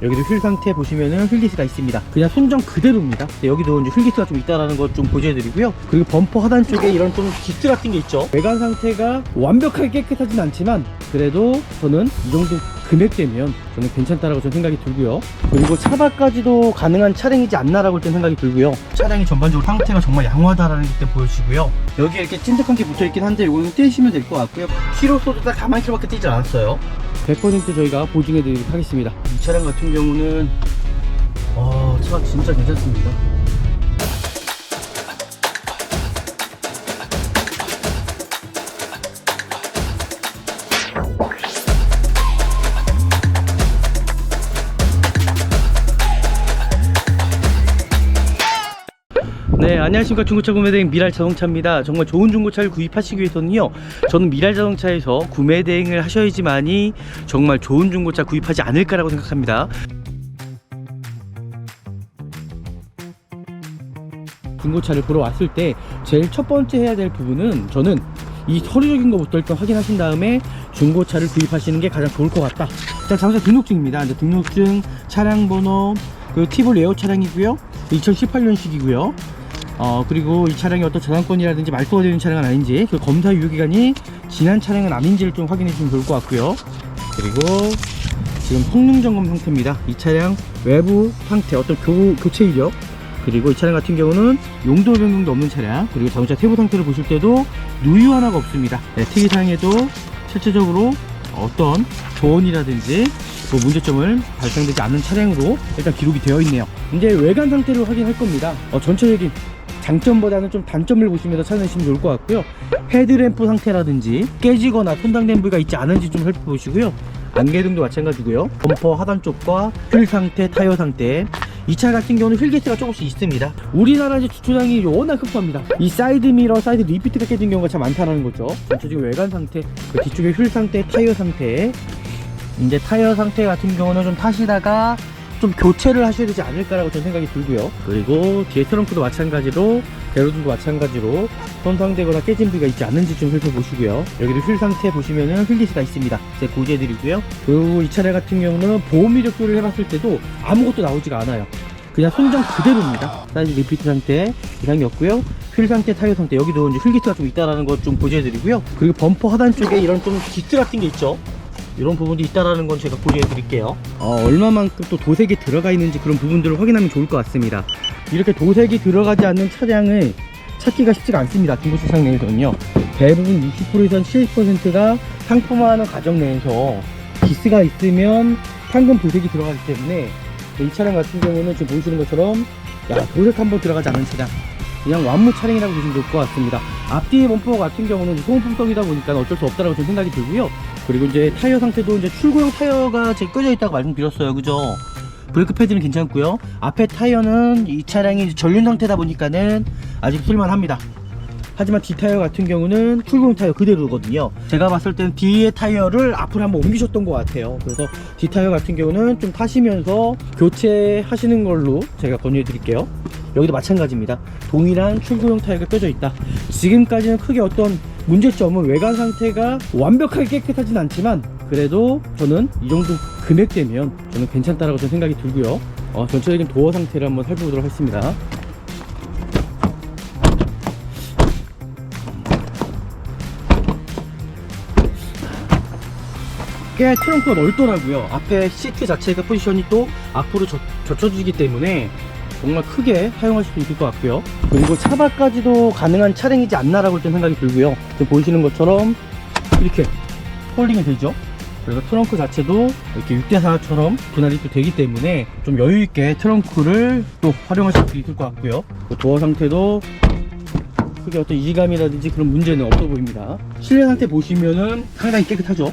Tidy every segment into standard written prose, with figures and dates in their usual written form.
여기도 휠 상태 보시면은 휠기스가 있습니다. 그냥 순정 그대로입니다. 여기도 이제 휠기스가 좀 있다라는 것 좀 보여드리고요. 그리고 범퍼 하단 쪽에 이런 좀 기스 같은 게 있죠. 외관 상태가 완벽하게 깨끗하진 않지만 그래도 저는 이 정도 금액대면 저는 괜찮다라고 저는 생각이 들고요. 그리고 차박까지도 가능한 차량이지 않나라고 좀 생각이 들고요. 차량이 전반적으로 상태가 정말 양호하다라는 게 보여지고요. 여기에 이렇게 찐득한 게 붙어있긴 한데 이거는 떼시면 될 것 같고요. 키로수도 딱 40,000km밖에 뛰지 않았어요. 100% 저희가 보증해드리도록 하겠습니다. 이 차량 같은 경우는 차가 진짜 괜찮습니다. 네, 안녕하십니까. 중고차 구매대행 미랄자동차입니다. 정말 좋은 중고차를 구입하시기 위해서는요, 저는 미랄자동차에서 구매대행을 하셔야지만이 정말 좋은 중고차 구입하지 않을까라고 생각합니다. 중고차를 보러 왔을 때 제일 첫 번째 해야 될 부분은 저는 이 서류적인 것부터 일단 확인하신 다음에 중고차를 구입하시는 게 가장 좋을 것 같다. 일단 자동차 등록증입니다. 이제 등록증, 차량 번호, 그 티볼 레어 차량이고요. 2018년식이고요. 그리고 이 차량이 어떤 저당권이라든지 말소가 되는 차량은 아닌지, 그 검사 유효기간이 지난 차량은 아닌지를 좀 확인해 주시면 좋을 것 같고요. 그리고 지금 성능 점검 상태입니다. 이 차량 외부 상태, 어떤 교체 이력, 그리고 이 차량 같은 경우는 용도 변경도 없는 차량, 그리고 자동차 세부 상태를 보실 때도 누유 하나가 없습니다. 네, 특이사항에도 실제적으로 어떤 조언이라든지 뭐 문제점을 발생되지 않는 차량으로 일단 기록이 되어 있네요. 이제 외관 상태를 확인할 겁니다. 전체적인 장점보다는 좀 단점을 보시면서 찾아내시면 좋을 것 같고요. 헤드램프 상태라든지 깨지거나 손상된 부위가 있지 않은지 좀 살펴보시고요. 안개등도 마찬가지고요. 범퍼 하단 쪽과 휠 상태, 타이어 상태, 이 차 같은 경우는 휠게이트가 조금씩 있습니다. 우리나라 주차장이 워낙 흡사합니다. 이 사이드 미러, 사이드 리피트가 깨진 경우가 참 많다는 거죠. 전체적인 외관 상태, 그 뒤쪽에 휠 상태, 타이어 상태. 이제 타이어 상태 같은 경우는 좀 타시다가 좀 교체를 하셔야 되지 않을까라고 저는 생각이 들고요. 그리고 뒤에 트렁크도 마찬가지로, 대로등도 마찬가지로 손상되거나 깨진 부위가 있지 않은지 좀 살펴보시고요. 여기도 휠 상태 보시면은 휠기스가 있습니다. 제가 고지해드리고요. 그리고 이 차량 같은 경우는 보험 이력표를 해봤을 때도 아무것도 나오지가 않아요. 그냥 순정 그대로입니다. 사이드 리피트 상태 이상이 없고요. 휠 상태, 타이어 상태, 여기도 이제 휠기스가 좀 있다라는 것 좀 고지해드리고요. 그리고 범퍼 하단 쪽에 이런 좀 기스 같은 게 있죠. 이런 부분이 있다라는 건 제가 보여해 드릴게요. 얼마만큼 또 도색이 들어가 있는지 그런 부분들을 확인하면 좋을 것 같습니다. 이렇게 도색이 들어가지 않는 차량을 찾기가 쉽지가 않습니다. 중고차장 내에서는요. 대부분 60%에서 70%가 상품화하는 과정 내에서 기스가 있으면 황금 도색이 들어가기 때문에 이 차량 같은 경우는 지금 보시는 것처럼 도색 한번 들어가지 않은 차량, 그냥 완무 차량이라고 보시면 좋을 것 같습니다. 앞뒤 범퍼 같은 경우는 소모품성이다 보니까 어쩔 수 없다라고 저는 생각이 들고요. 그리고 이제 타이어 상태도 이제 출고용 타이어가 제 껴져 있다고 말씀드렸어요. 그죠? 브레이크 패드는 괜찮고요. 앞에 타이어는 이 차량이 전륜 상태다 보니까는 아직 쓸만합니다. 하지만 뒤 타이어 같은 경우는 출고용 타이어 그대로거든요. 제가 봤을 때는 뒤에 타이어를 앞으로 한번 옮기셨던 것 같아요. 그래서 뒤 타이어 같은 경우는 좀 타시면서 교체하시는 걸로 제가 권유해 드릴게요. 여기도 마찬가지입니다. 동일한 출고용 타이어가 껴져 있다. 지금까지는 크게 어떤 문제점은 외관 상태가 완벽하게 깨끗하진 않지만 그래도 저는 이 정도 금액대면 저는 괜찮다라고 저는 생각이 들고요. 전체적인 도어 상태를 한번 살펴보도록 하겠습니다. 꽤 트렁크가 넓더라고요. 앞에 시트 자체가 포지션이 또 앞으로 젖혀지기 때문에 정말 크게 사용하실 수 있을 것 같고요. 그리고 차박까지도 가능한 차량이지 않나라고 좀 생각이 들고요. 지금 보시는 것처럼 이렇게 폴딩이 되죠. 그래서 트렁크 자체도 이렇게 6대4처럼 분할이 또 되기 때문에 좀 여유있게 트렁크를 또 활용하실 수 있을 것 같고요. 도어 상태도 크게 어떤 이질감이라든지 그런 문제는 없어 보입니다. 실내 상태 보시면은 상당히 깨끗하죠.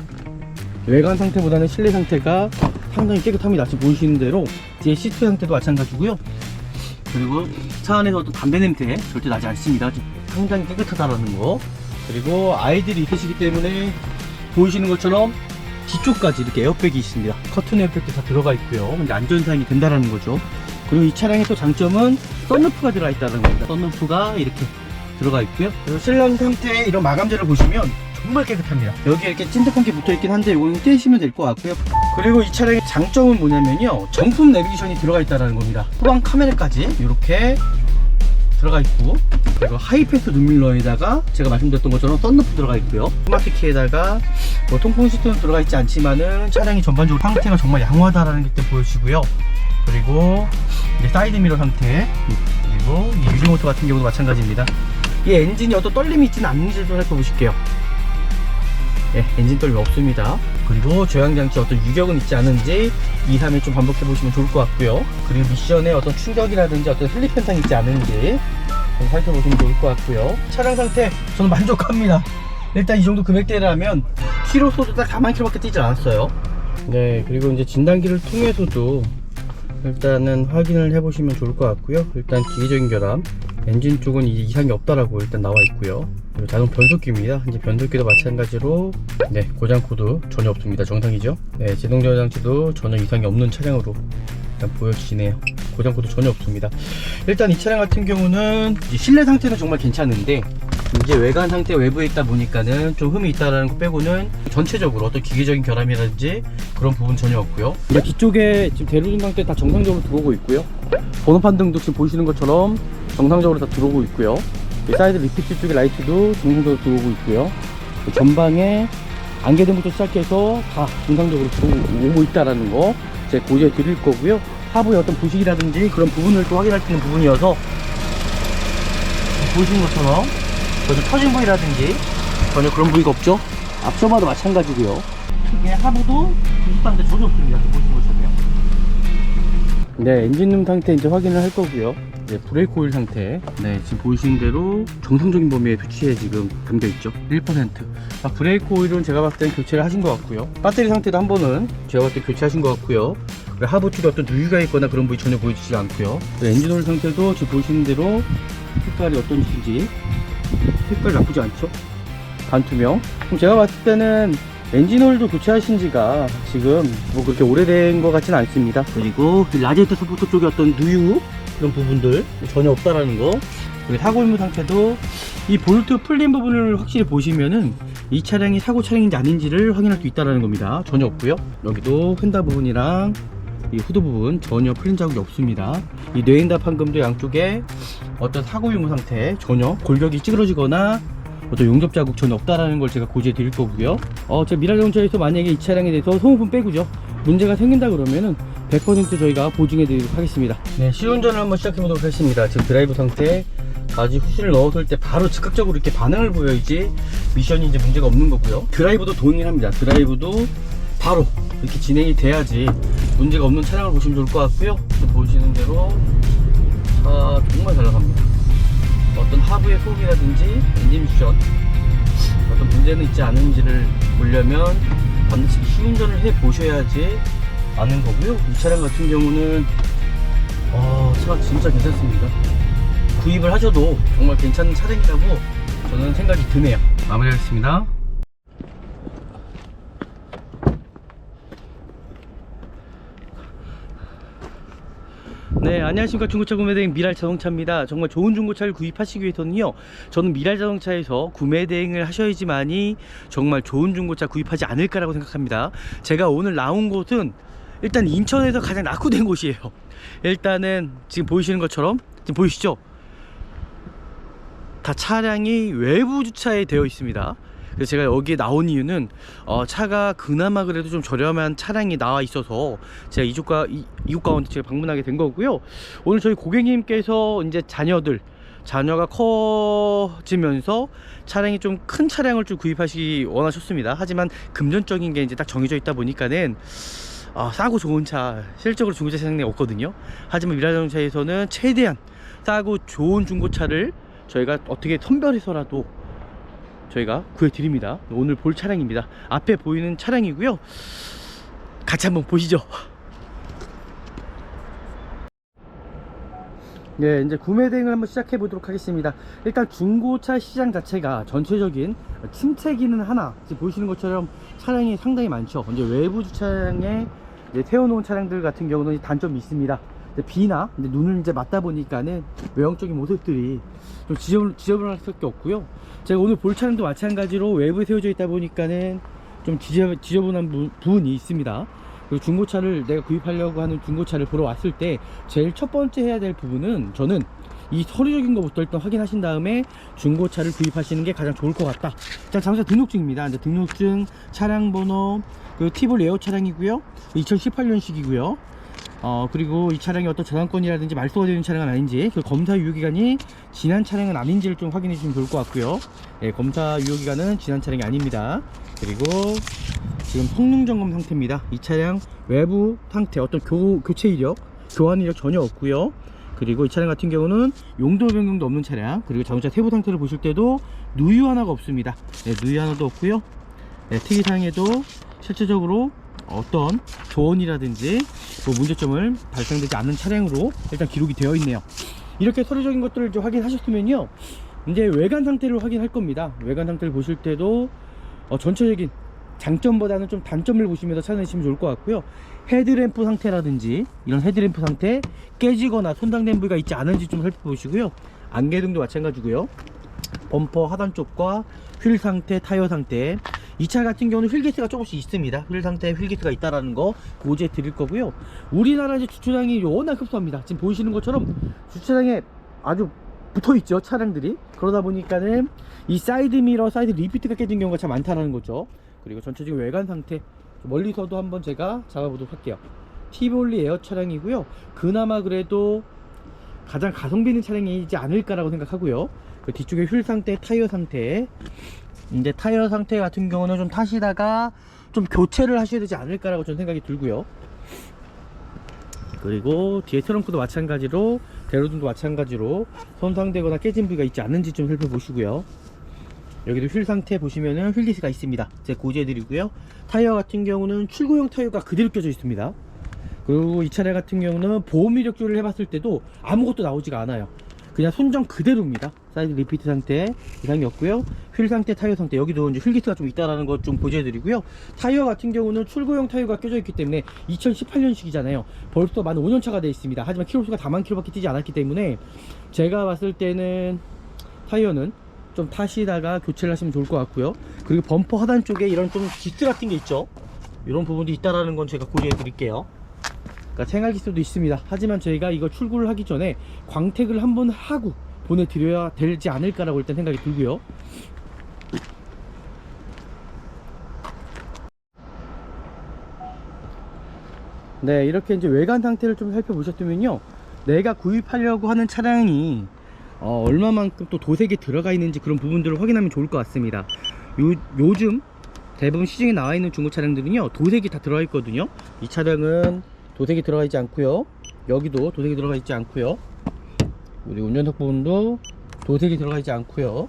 외관 상태보다는 실내 상태가 상당히 깨끗합니다. 지금 보이시는 대로 뒤에 시트 상태도 마찬가지고요. 그리고 차 안에서 또 담배 냄새 절대 나지 않습니다. 상당히 깨끗하다는 거. 그리고 아이들이 있으시기 때문에 보이시는 것처럼 뒤쪽까지 이렇게 에어백이 있습니다. 커튼 에어백도 다 들어가 있고요. 근데 안전사양이 된다는 거죠. 그리고 이 차량의 또 장점은 썬루프가 들어가 있다는 겁니다. 썬루프가 이렇게 들어가 있고요. 그리고 실내 상태의 이런 마감재를 보시면 정말 깨끗합니다. 여기에 이렇게 찐득한 게 붙어 있긴 한데 이거는 떼시면 될 것 같고요. 그리고 이 차량의 장점은 뭐냐면요, 정품 내비게이션이 들어가 있다는 겁니다. 후방 카메라까지 이렇게 들어가 있고, 그리고 하이패스 눈밀러에다가 제가 말씀드렸던 것처럼 썬루프 들어가 있고요. 스마트키에다가 뭐 통풍 시트는 들어가 있지 않지만은 차량이 전반적으로 상태가 정말 양호하다라는 게 보여지고요. 그리고 이제 사이드 미러 상태, 그리고 이 유리모터 같은 경우도 마찬가지입니다. 이 엔진이 어떤 떨림이 있지는 않는지 좀 살펴보실게요. 네, 엔진 떨림 없습니다. 그리고 조향장치 어떤 유격은 있지 않은지 2, 3일 좀 반복해 보시면 좋을 것 같고요. 그리고 미션에 어떤 충격이라든지 어떤 슬립 현상이 있지 않은지 좀 살펴보시면 좋을 것 같고요. 차량 상태 저는 만족합니다. 일단 이 정도 금액대라면 키로수도 딱 4만 킬로밖에 뛰지 않았어요. 네, 그리고 이제 진단기를 통해서도 일단은 확인을 해 보시면 좋을 것 같고요. 일단 기계적인 결함, 엔진 쪽은 이상이 없다라고 일단 나와 있고요. 그리고 자동 변속기입니다. 이제 변속기도 마찬가지로 네, 고장 코드 전혀 없습니다. 정상이죠. 네, 제동 저장치도 전혀 이상이 없는 차량으로 일단 보여지네요. 고장 코드 전혀 없습니다. 일단 이 차량 같은 경우는 이제 실내 상태는 정말 괜찮은데 이제 외관 상태 외부에 있다 보니까는 좀 흠이 있다라는 거 빼고는 전체적으로 어떤 기계적인 결함이라든지 그런 부분 전혀 없고요. 이제 뒤쪽에 지금 대로등 상태 다 정상적으로 들어오고 있고요. 번호판 등도 지금 보시는 것처럼 정상적으로 다 들어오고 있고요. 사이드 리피트 쪽의 라이트도 정상적으로 들어오고 있고요. 전방에 안개등부터 시작해서 다 정상적으로 들어오고 있다라는 거 제가 고지해 드릴 거고요. 하부의 어떤 부식이라든지 그런 부분을 또 확인할 수 있는 부분이어서 보시는 것처럼 전혀 터진 부위라든지 전혀 그런 부위가 없죠. 앞서봐도 마찬가지고요. 특히 하부도 부식반대 전혀 없습니다. 보시는 것처럼요. 네, 엔진룸 상태 이제 확인을 할 거고요. 네, 브레이크 오일 상태. 네, 지금 보이시는 대로 정상적인 범위에 수치에 지금 담겨 있죠. 1%. 브레이크 오일은 제가 봤을 때 교체를 하신 것 같고요. 배터리 상태도 한 번은 제가 봤을 때 교체하신 것 같고요. 하부 쪽에 어떤 누유가 있거나 그런 부위 전혀 보이지 않고요. 엔진 오일 상태도 지금 보시는 대로 색깔이 어떤지 색깔 나쁘지 않죠? 반투명. 그럼 제가 봤을 때는 엔진오일도 교체하신 지가 지금 뭐 그렇게 오래된 것 같지는 않습니다. 그리고 라디에이터 서포터 쪽에 어떤 누유 그런 부분들 전혀 없다라는 거. 그리고 사고 유무 상태도 이 볼트 풀린 부분을 확실히 보시면은 이 차량이 사고 차량인지 아닌지를 확인할 수 있다라는 겁니다. 전혀 없고요. 여기도 휀다 부분이랑 이 후드 부분 전혀 풀린 자국이 없습니다. 이 뇌인답 판금도 양쪽에 어떤 사고 유무 상태 전혀 골격이 찌그러지거나 어떤 용접 자국 전혀 없다라는 걸 제가 고지해 드릴 거고요. 제가 미라자동차에서 만약에 이 차량에 대해서 소모품 빼고죠 문제가 생긴다 그러면은 100% 저희가 보증해 드리도록 하겠습니다. 네, 시운전을 한번 시작해 보도록 하겠습니다. 지금 드라이브 상태 바지 후신을 넣었을 때 바로 즉각적으로 이렇게 반응을 보여야지 미션이 이제 문제가 없는 거고요. 드라이브도 동일합니다. 드라이브도 바로 이렇게 진행이 돼야지 문제가 없는 차량을 보시면 좋을 것 같고요. 보시는 대로 정말 잘 나갑니다. 어떤 하부의 소음이라든지 엔진 미션 어떤 문제는 있지 않은지를 보려면 반드시 시운전을 해 보셔야지 아는 거고요. 이 차량 같은 경우는 차가 진짜 괜찮습니다. 구입을 하셔도 정말 괜찮은 차량이라고 저는 생각이 드네요. 마무리하겠습니다. 네, 안녕하십니까. 중고차 구매대행 미랄자동차입니다. 정말 좋은 중고차를 구입하시기 위해서는요, 저는 미랄자동차에서 구매대행을 하셔야지만이 정말 좋은 중고차 구입하지 않을까라고 생각합니다. 제가 오늘 나온 곳은 일단 인천에서 가장 낙후된 곳이에요. 일단은 지금 보이시는 것처럼 지금 보이시죠? 다 차량이 외부 주차에 되어 있습니다. 그래서 제가 여기에 나온 이유는 차가 그나마 그래도 좀 저렴한 차량이 나와 있어서 제가 이곳 가운데 제가 방문하게 된 거고요. 오늘 저희 고객님께서 이제 자녀가 커지면서 차량이 좀 큰 차량을 좀 구입하시기 원하셨습니다. 하지만 금전적인 게 이제 딱 정해져 있다 보니까는 싸고 좋은 차 실적으로 중고차 시장에 없거든요. 하지만 미라자동차에서는 최대한 싸고 좋은 중고차를 저희가 어떻게 선별해서라도 저희가 구해드립니다. 오늘 볼 차량입니다. 앞에 보이는 차량이고요. 같이 한번 보시죠. 네, 이제 구매 대행을 한번 시작해 보도록 하겠습니다. 일단 중고차 시장 자체가 전체적인 침체기는 하나, 지금 보시는 것처럼 차량이 상당히 많죠. 이제 외부 주차장에 이제 세워놓은 차량들 같은 경우는 단점이 있습니다. 비나 눈을 이제 맞다 보니까는 외형적인 모습들이 좀 지저분할 수밖에 없고요. 제가 오늘 볼 차량도 마찬가지로 외부에 세워져 있다 보니까는 좀 지저분한 부분이 있습니다. 그리고 중고차를 내가 구입하려고 하는 중고차를 보러 왔을 때 제일 첫 번째 해야 될 부분은 저는 이 서류적인 것부터 일단 확인하신 다음에 중고차를 구입하시는 게 가장 좋을 것 같다. 자, 자동차 등록증입니다. 이제 등록증, 차량 번호, 그 티볼 에어 차량이고요. 2018년식이고요. 그리고 이 차량이 어떤 저당권이라든지 말소가 되는 차량은 아닌지, 그 검사 유효기간이 지난 차량은 아닌지를 좀 확인해 주시면 좋을 것 같고요. 예, 검사 유효기간은 지난 차량이 아닙니다. 그리고 지금 성능 점검 상태입니다. 이 차량 외부 상태, 어떤 교체 이력, 교환 이력 전혀 없고요. 그리고 이 차량 같은 경우는 용도 변경도 없는 차량, 그리고 자동차 세부 상태를 보실 때도 누유 하나가 없습니다. 네, 누유 하나도 없고요. 네, 특이사항에도 실제적으로 어떤 조언이라든지 뭐 문제점을 발생되지 않는 차량으로 일단 기록이 되어 있네요. 이렇게 서류적인 것들을 좀 확인하셨으면요, 이제 외관 상태를 확인할 겁니다. 외관 상태를 보실 때도 전체적인 장점보다는 좀 단점을 보시면서 찾아내시면 좋을 것 같고요. 헤드램프 상태라든지 이런 헤드램프 상태 깨지거나 손상된 부위가 있지 않은지 좀 살펴보시고요. 안개등도 마찬가지고요. 범퍼 하단 쪽과 휠 상태, 타이어 상태, 이 차 같은 경우는 휠게이트가 조금씩 있습니다. 휠 상태에 휠게이트가 있다라는 거 고지해 드릴 거고요. 우리나라 이제 주차장이 워낙 흡사합니다. 지금 보이시는 것처럼 주차장에 아주 붙어 있죠, 차량들이. 그러다 보니까는 이 사이드 미러, 사이드 리피트가 깨진 경우가 참 많다는 거죠. 그리고 전체적인 외관 상태 멀리서도 한번 제가 잡아보도록 할게요. 티볼리 에어 차량이고요. 그나마 그래도 가장 가성비 있는 차량이지 않을까라고 생각하고요. 그 뒤쪽에 휠 상태, 타이어 상태, 이제 타이어 상태 같은 경우는 좀 타시다가 좀 교체를 하셔야 되지 않을까라고 저는 생각이 들고요. 그리고 뒤에 트렁크도 마찬가지로, 대로등도 마찬가지로 손상되거나 깨진 부위가 있지 않는지 좀 살펴보시고요. 여기도 휠 상태 보시면은 휠게이트가 있습니다. 제가 고지해 드리고요. 타이어 같은 경우는 출고용 타이어가 그대로 껴져 있습니다. 그리고 이 차량 같은 경우는 보험 이력 조회를 해봤을 때도 아무것도 나오지가 않아요. 그냥 손정 그대로입니다. 사이드 리피트 상태 이상이 없고요. 휠 상태, 타이어 상태, 여기도 이제 휠게이트가 좀 있다라는 것 좀 보여드리고요. 타이어 같은 경우는 출고용 타이어가 껴져 있기 때문에 2018년식이잖아요. 벌써 만 5년차가 되어 있습니다. 하지만 킬로수가 다만 킬로밖에 뛰지 않았기 때문에 제가 봤을 때는 타이어는 좀 타시다가 교체를 하시면 좋을 것 같고요. 그리고 범퍼 하단 쪽에 이런 좀 기스 같은 게 있죠. 이런 부분도 있다라는 건 제가 고려해 드릴게요. 그러니까 생활 기스도 있습니다. 하지만 저희가 이거 출고를 하기 전에 광택을 한번 하고 보내드려야 되지 않을까라고 일단 생각이 들고요. 네, 이렇게 이제 외관 상태를 좀 살펴보셨다면요, 내가 구입하려고 하는 차량이 얼마만큼 또 도색이 들어가 있는지 그런 부분들을 확인하면 좋을 것 같습니다. 요즘 대부분 시중에 나와 있는 중고 차량들은요, 도색이 다 들어가 있거든요. 이 차량은 도색이 들어가 있지 않고요. 여기도 도색이 들어가 있지 않고요. 우리 운전석 부분도 도색이 들어가 있지 않고요.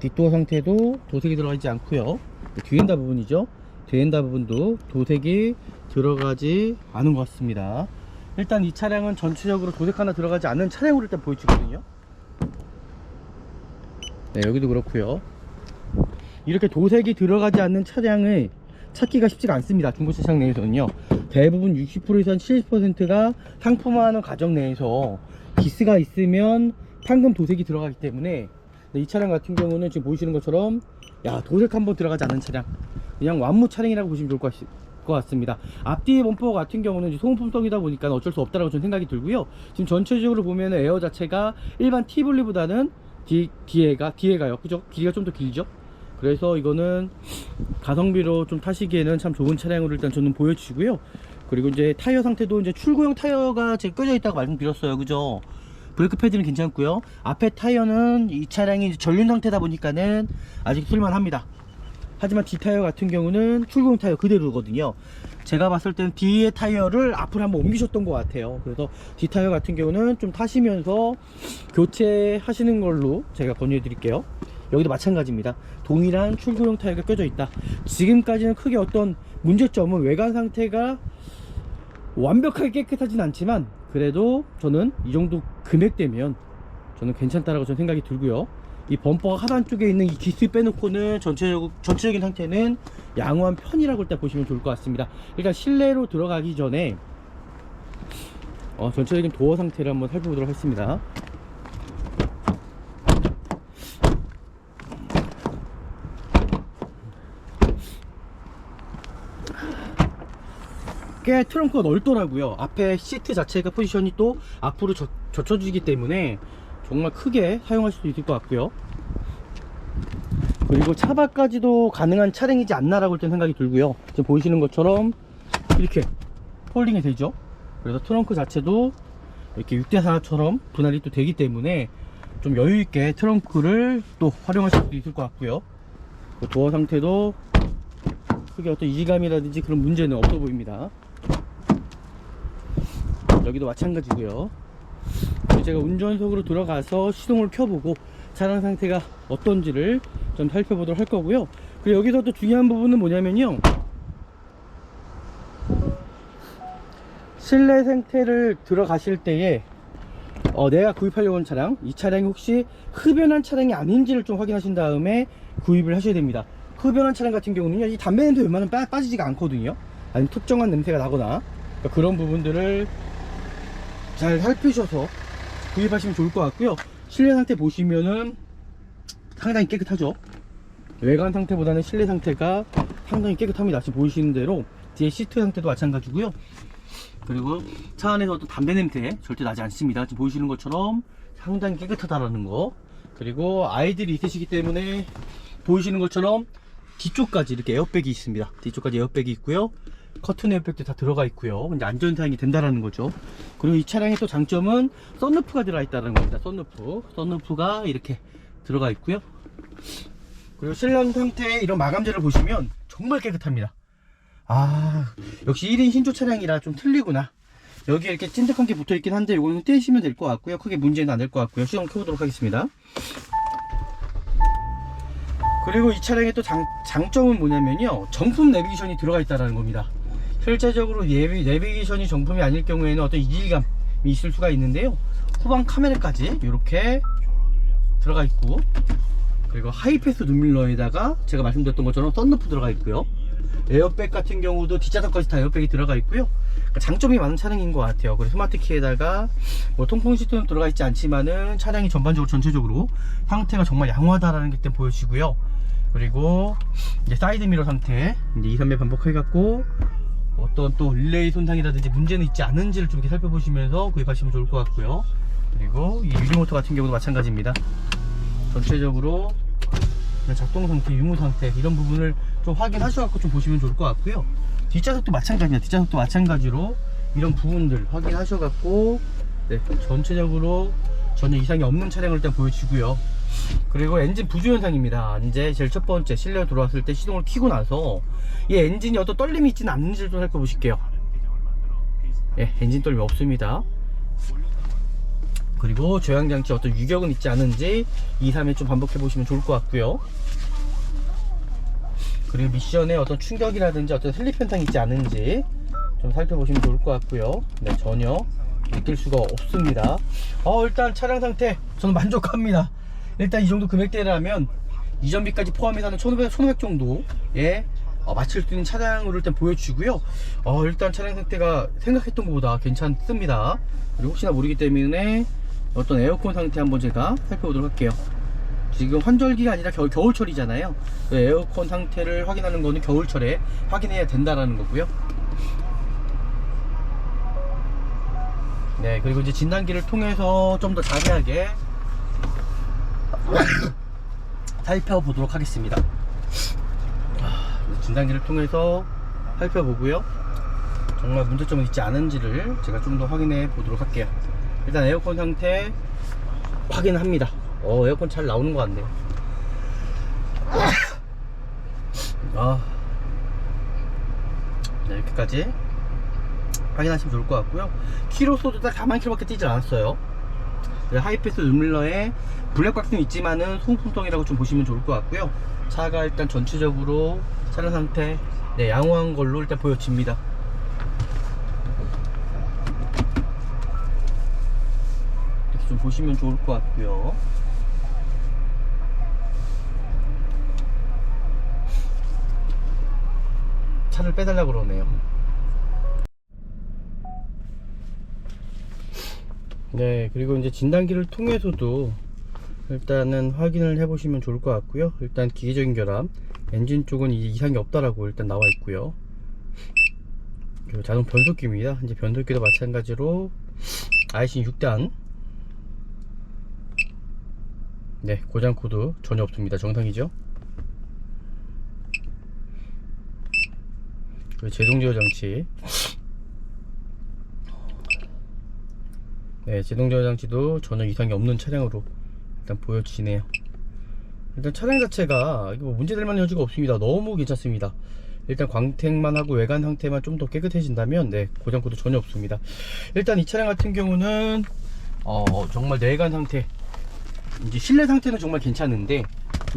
뒷도어 상태도 도색이 들어가 있지 않고요. 뒤엔다 부분이죠. 뒤엔다 부분도 도색이 들어가지 않은 것 같습니다. 일단 이 차량은 전체적으로 도색 하나 들어가지 않는 차량으로 일단 보여주거든요. 네, 여기도 그렇고요. 이렇게 도색이 들어가지 않는 차량을 찾기가 쉽지가 않습니다. 중고차 시장 내에서는요, 대부분 60%에서 한 70%가 상품화하는 과정 내에서 기스가 있으면 판금 도색이 들어가기 때문에, 이 차량 같은 경우는 지금 보시는 것처럼 도색 한번 들어가지 않는 차량, 그냥 완무 차량이라고 보시면 좋을 것 같습니다. 앞뒤 범퍼 같은 경우는 소모품성이다 보니까 어쩔 수 없다라고 저는 생각이 들고요. 지금 전체적으로 보면 에어 자체가 일반 티블리보다는 뒤에가요, 그죠? 길이가 좀 더 길죠? 그래서 이거는 가성비로 좀 타시기에는 참 좋은 차량으로 일단 저는 보여주시고요. 그리고 이제 타이어 상태도 이제 출고용 타이어가 제가 껴져 있다고 말씀드렸어요, 그죠? 브레이크 패드는 괜찮고요. 앞에 타이어는 이 차량이 이제 전륜 상태다 보니까는 아직 쓸만합니다. 하지만 뒤 타이어 같은 경우는 출고용 타이어 그대로거든요. 제가 봤을 때는 뒤에 타이어를 앞으로 한번 옮기셨던 것 같아요. 그래서 뒤 타이어 같은 경우는 좀 타시면서 교체하시는 걸로 제가 권유해 드릴게요. 여기도 마찬가지입니다. 동일한 출고용 타이어가 껴져 있다. 지금까지는 크게 어떤 문제점은 외관 상태가 완벽하게 깨끗하진 않지만, 그래도 저는 이 정도 금액대면 저는 괜찮다라고 저는 생각이 들고요. 이 범퍼 하단 쪽에 있는 이 기스 빼놓고는 전체적인 상태는 양호한 편이라고 일단 보시면 좋을 것 같습니다. 일단 실내로 들어가기 전에 전체적인 도어 상태를 한번 살펴보도록 하겠습니다. 꽤 트렁크가 넓더라고요. 앞에 시트 자체가 포지션이 또 앞으로 젖혀지기 때문에 정말 크게 사용할 수도 있을 것 같고요. 그리고 차박까지도 가능한 차량이지 않나라고 일단 생각이 들고요. 지금 보이시는 것처럼 이렇게 폴딩이 되죠. 그래서 트렁크 자체도 이렇게 6대4처럼 분할이 또 되기 때문에 좀 여유있게 트렁크를 또 활용하실 수 있을 것 같고요. 도어 상태도 크게 어떤 이질감이라든지 그런 문제는 없어 보입니다. 여기도 마찬가지고요. 제가 운전석으로 들어가서 시동을 켜보고 차량 상태가 어떤지를 좀 살펴보도록 할 거고요. 그리고 여기서 또 중요한 부분은 뭐냐면요, 실내 상태를 들어가실 때에 내가 구입하려고 하는 차량, 이 차량이 혹시 흡연한 차량이 아닌지를 좀 확인하신 다음에 구입을 하셔야 됩니다. 흡연한 차량 같은 경우는요, 이 담배 냄새 웬만하면 빠지지가 않거든요. 아니면 특정한 냄새가 나거나, 그러니까 그런 부분들을 잘 살피셔서 구입하시면 좋을 것 같고요. 실내 상태 보시면은 상당히 깨끗하죠. 외관 상태보다는 실내 상태가 상당히 깨끗합니다. 지금 보이시는 대로 뒤에 시트 상태도 마찬가지고요. 그리고 차 안에서 어떤 담배 냄새 절대 나지 않습니다. 지금 보이시는 것처럼 상당히 깨끗하다라는 거. 그리고 아이들이 있으시기 때문에 보이시는 것처럼 뒤쪽까지 이렇게 에어백이 있습니다. 뒤쪽까지 에어백이 있고요. 커튼 에어백도 다 들어가 있고요. 이제 안전사양이 된다라는 거죠. 그리고 이 차량의 또 장점은 썬루프가 들어가 있다는 겁니다. 썬루프가 이렇게 들어가 있고요. 그리고 실내 상태의 이런 마감재를 보시면 정말 깨끗합니다. 역시 1인 신조 차량이라 좀 틀리구나. 여기에 이렇게 찐득한 게 붙어 있긴 한데 이거는 떼시면 될 것 같고요. 크게 문제는 안 될 것 같고요. 시동 켜보도록 하겠습니다. 그리고 이 차량의 또 장점은 뭐냐면요, 정품 내비게이션이 들어가 있다는 겁니다. 실제적으로 내비게이션이 정품이 아닐 경우에는 어떤 이질감이 있을 수가 있는데요, 후방 카메라까지 이렇게 들어가 있고, 그리고 하이패스 눈밀러에다가 제가 말씀드렸던 것처럼 썬루프 들어가 있고요. 에어백 같은 경우도 뒷좌석까지 다 에어백이 들어가 있고요. 그러니까 장점이 많은 차량인 것 같아요. 그리고 스마트키에다가 뭐 통풍 시트는 들어가 있지 않지만은 차량이 전반적으로 전체적으로 상태가 정말 양호하다라는 게 일단 보여지고요. 그리고 이제 사이드 미러 상태 이제 2, 3배 반복해갖고 어떤 또 릴레이 손상이라든지 문제는 있지 않은지를 좀 이렇게 살펴보시면서 구입하시면 좋을 것 같고요. 그리고 이 유리모터 같은 경우도 마찬가지입니다. 전체적으로 작동 상태, 유무 상태 이런 부분을 좀 확인하셔갖고 좀 보시면 좋을 것 같고요. 뒷좌석도 마찬가지입니다. 뒷좌석도 마찬가지로 이런 부분들 확인하셔갖고 전체적으로 전혀 이상이 없는 차량을 일단 보여주고요. 그리고 엔진 부조 현상입니다. 이제 제일 첫 번째 실내로 들어왔을 때 시동을 켜고 나서 이 엔진이 어떤 떨림이 있지는 않는지를 좀 살펴보실게요. 엔진 떨림이 없습니다. 그리고 조향장치 어떤 유격은 있지 않은지 2, 3회 좀 반복해 보시면 좋을 것 같고요. 그리고 미션에 어떤 충격이라든지 어떤 슬립 현상이 있지 않은지 좀 살펴보시면 좋을 것 같고요. 전혀 느낄 수가 없습니다. 일단 차량 상태 저는 만족합니다. 일단 이 정도 금액대라면 이전비까지 포함해서는 1500 정도에 맞출 수 있는 차량으로 일단 보여주고요. 일단 차량 상태가 생각했던 것보다 괜찮습니다. 그리고 혹시나 모르기 때문에 어떤 에어컨 상태 한번 제가 살펴보도록 할게요. 지금 환절기가 아니라 겨울철이잖아요. 그 에어컨 상태를 확인하는 거는 겨울철에 확인해야 된다라는 거고요. 그리고 이제 진단기를 통해서 좀 더 자세하게 살펴보도록 하겠습니다. 진단기를 통해서 살펴보고요. 정말 문제점은 있지 않은지를 제가 좀 더 확인해 보도록 할게요. 일단 에어컨 상태 확인합니다. 에어컨 잘 나오는 것 같네요. 이렇게까지 확인하시면 좋을 것 같고요. 키로수도 딱 40km밖에 뛰지 않았어요. 하이패스 눈밀러에 블랙박스는 있지만은 소음통이라고 좀 보시면 좋을 것 같고요. 차가 일단 전체적으로 차량 상태 양호한 걸로 일단 보여집니다. 이렇게 좀 보시면 좋을 것 같고요. 차를 빼달라고 그러네요. 그리고 이제 진단기를 통해서도 일단은 확인을 해 보시면 좋을 것 같고요. 일단 기계적인 결함 엔진 쪽은 이상이 없다라고 일단 나와 있고요. 그리고 자동 변속기입니다. 이제 변속기도 마찬가지로 아이싱 6단. 네, 고장 코드 전혀 없습니다. 정상이죠. 그리고 제동 제어 장치. 네, 제동 제어 장치도 전혀 이상이 없는 차량으로 일단 보여지네요. 일단 차량 자체가 뭐 문제될 만한 여지가 없습니다. 너무 괜찮습니다. 일단 광택만 하고 외관 상태만 좀 더 깨끗해진다면 네, 고장 코드 전혀 없습니다. 일단 이 차량 같은 경우는 정말 내관 상태, 이제 실내 상태는 정말 괜찮은데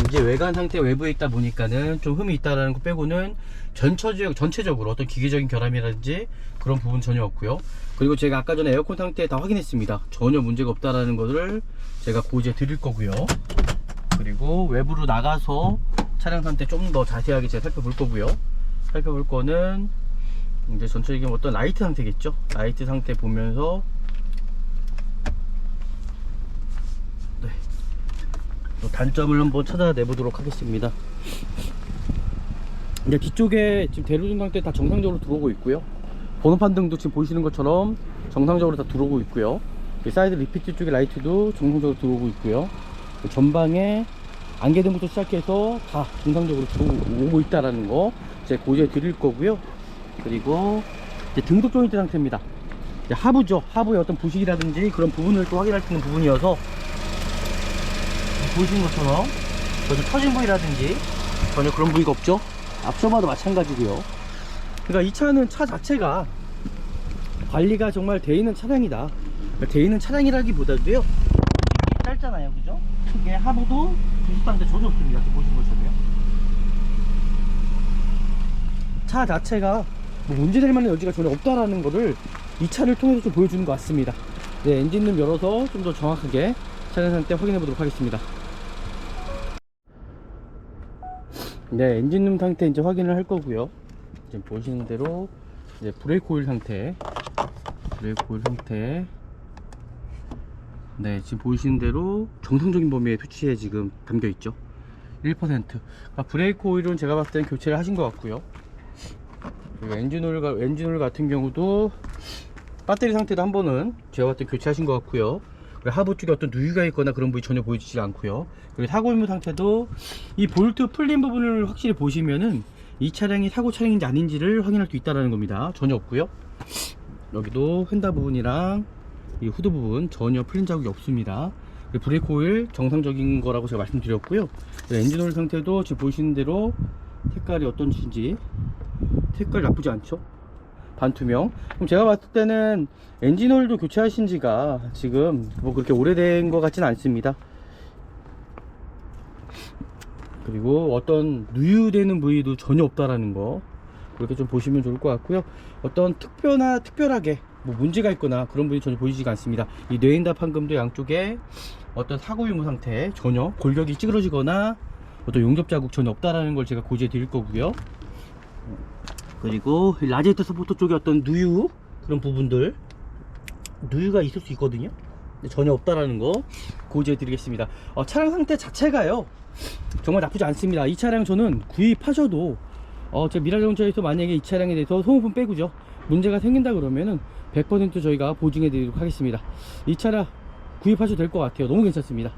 이제 외관 상태 외부에 있다 보니까는 좀 흠이 있다라는 거 빼고는 전체적으로 어떤 기계적인 결함이라든지 그런 부분 전혀 없고요. 그리고 제가 아까 전에 에어컨 상태 다 확인했습니다. 전혀 문제가 없다라는 것을 제가 고지해 드릴 거고요. 그리고 외부로 나가서 차량 상태 좀 더 자세하게 제가 살펴볼 거고요. 살펴볼 거는 이제 전체적인 어떤 라이트 상태겠죠. 라이트 상태 보면서 네, 또 단점을 한번 찾아내 보도록 하겠습니다. 이제 뒤쪽에 지금 대로등 상태 다 정상적으로 들어오고 있고요. 번호판 등도 지금 보시는 것처럼 정상적으로 다 들어오고 있고요. 사이드 리피트 쪽의 라이트도 정상적으로 들어오고 있고요. 전방에 안개등부터 시작해서 다 정상적으로 들어오고 있다라는 거 제가 고지해 드릴 거고요. 그리고 이제 등속 조인트 상태입니다. 이제 하부죠. 하부의 어떤 부식이라든지 그런 부분을 또 확인할 수 있는 부분이어서 보시는 것처럼 전혀 터진 부위라든지 전혀 그런 부위가 없죠. 앞서봐도 마찬가지고요. 그러니까 이 차는 차 자체가 관리가 정말 돼 있는 차량이다. 돼 있는 차량이라기보다도요, 짧잖아요, 그죠? 크게 하부도 부식반대 전혀 없습니다. 보시는 것처럼요. 차 자체가 뭐 문제될 만한 여지가 전혀 없다라는 거를 이 차를 통해서 좀 보여주는 것 같습니다. 네, 엔진룸 열어서 좀 더 정확하게 차량 상태 확인해 보도록 하겠습니다. 네, 엔진룸 상태 이제 확인을 할 거고요. 지금 보시는 대로 이제 브레이크 오일 상태, 네, 지금 보이시는 대로 정상적인 범위의 수치에 지금 담겨 있죠. 1%. 그러니까 브레이크 오일은 제가 봤을 때는 교체를 하신 것 같고요. 그리고 엔진 오일 같은 경우도 배터리 상태도 한 번은 제가 봤을 때 교체하신 것 같고요. 그리고 하부 쪽에 어떤 누유가 있거나 그런 부위 전혀 보이지 않고요. 그리고 사고 유무 상태도 이 볼트 풀린 부분을 확실히 보시면은 이 차량이 사고 차량인지 아닌지를 확인할 수 있다는 겁니다. 전혀 없고요. 여기도 휀다 부분이랑 이 후드 부분 전혀 풀린 자국이 없습니다. 브레이크 오일 정상적인 거라고 제가 말씀드렸고요. 엔진 오일 상태도 지금 보시는 대로 색깔이 어떤지 색깔 나쁘지 않죠? 반투명. 그럼 제가 봤을 때는 엔진 오일도 교체하신 지가 지금 뭐 그렇게 오래된 것 같지는 않습니다. 그리고 어떤 누유되는 부위도 전혀 없다라는 거 그렇게 좀 보시면 좋을 것 같고요. 어떤 특별하게 뭐 문제가 있거나 그런 부분이 전혀 보이지가 않습니다. 이 뇌인답 판금도 양쪽에 어떤 사고 유무 상태 전혀 골격이 찌그러지거나 어떤 용접 자국 전혀 없다라는 걸 제가 고지해 드릴 거고요. 그리고 라디에이터 서포터 쪽에 어떤 누유 그런 부분들 누유가 있을 수 있거든요. 전혀 없다라는 거 고지해 드리겠습니다. 차량 상태 자체가요 정말 나쁘지 않습니다. 이 차량 저는 구입하셔도 제 미라자동차에서 만약에 이 차량에 대해서 소모품 빼고죠 문제가 생긴다 그러면은 100% 저희가 보증해 드리도록 하겠습니다. 이 차량 구입하셔도 될 것 같아요. 너무 괜찮습니다.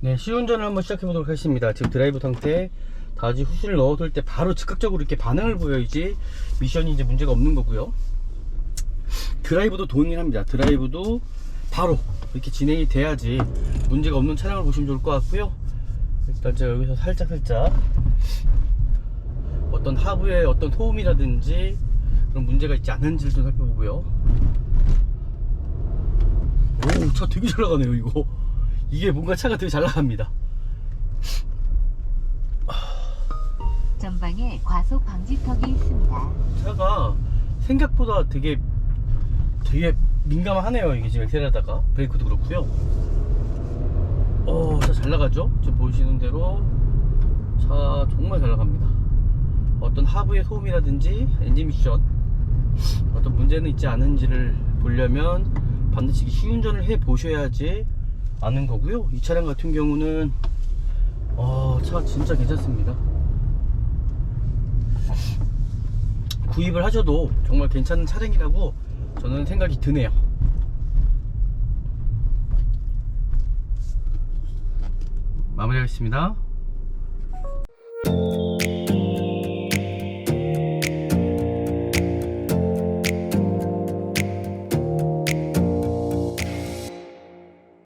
네, 시운전을 한번 시작해 보도록 하겠습니다. 지금 드라이브 상태 다시 후시를 넣었을 때 바로 즉각적으로 이렇게 반응을 보여야지 미션이 이제 문제가 없는 거고요. 드라이브도 동일합니다. 드라이브도 바로 이렇게 진행이 돼야지 문제가 없는 차량을 보시면 좋을 것 같고요. 일단 제가 여기서 살짝 어떤 하부에 어떤 소음이라든지 그런 문제가 있지 않은지를 좀 살펴보고요. 오, 차 되게 잘 나가네요. 이거 이게 뭔가 차가 되게 잘 나갑니다. 전방에 과속 방지턱이 있습니다. 차가 생각보다 되게 민감하네요. 이게 지금 엑셀하다가 브레이크도 그렇고요. 차 잘 나가죠? 지금 보시는 대로 차 정말 잘 나갑니다. 어떤 하부의 소음이라든지 엔진 미션 어떤 문제는 있지 않은지를 보려면 반드시 시운전을 해 보셔야지 않은 거고요. 이 차량 같은 경우는 차 진짜 괜찮습니다. 구입을 하셔도 정말 괜찮은 차량이라고 저는 생각이 드네요. 마무리하겠습니다.